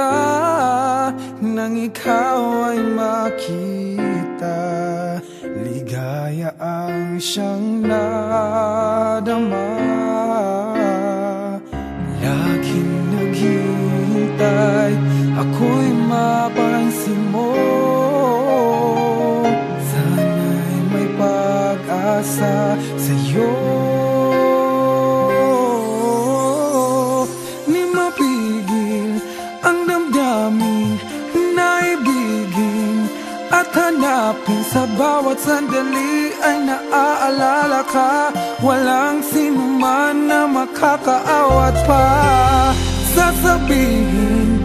kita nang ikaw ay makita. Ligaya ang siyang nadama. Laging naghihintay ako'y mapansin mo. Sana'y may pag-asa sa'yo. Ni mapigil ang damdamin na ibigin at hanapin. Sa bawat sandali ay naaalala ka. Walang sinuman na makakaawat pa. Sasabihin,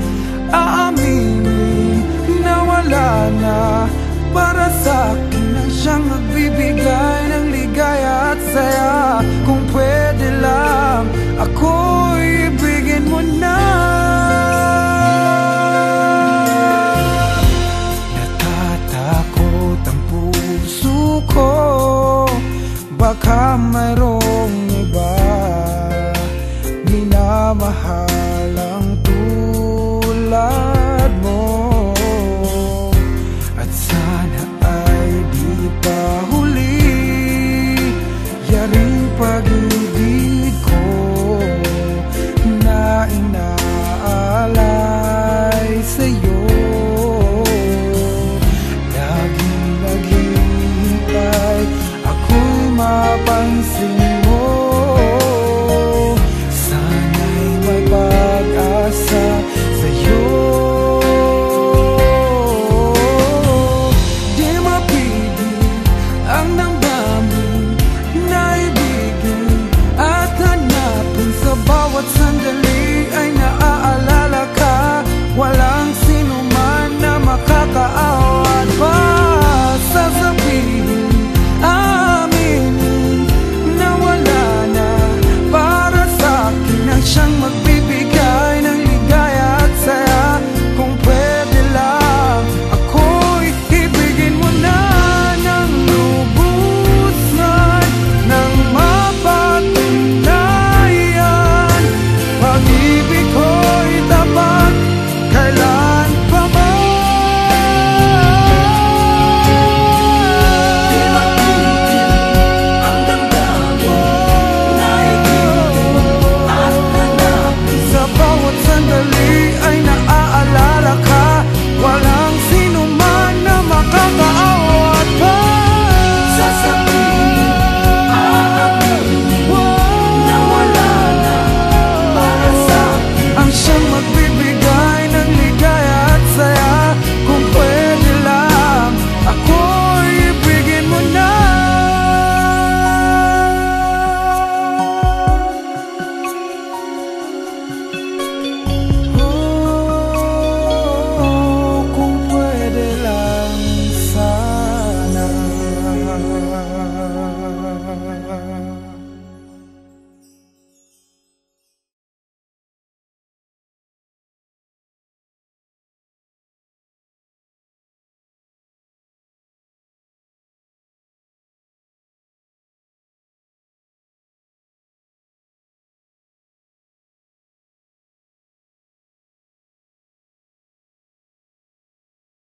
aaminin na wala na. Para sa'kin ang siyang magbibigay ng ligaya at saya. Kung pwede lang, ako'y ibigin mo na. Natatakot ang puso ko, baka mayroong iba minamahal ang tulad mo. At sana ay di pa huli yaring pag-ibig.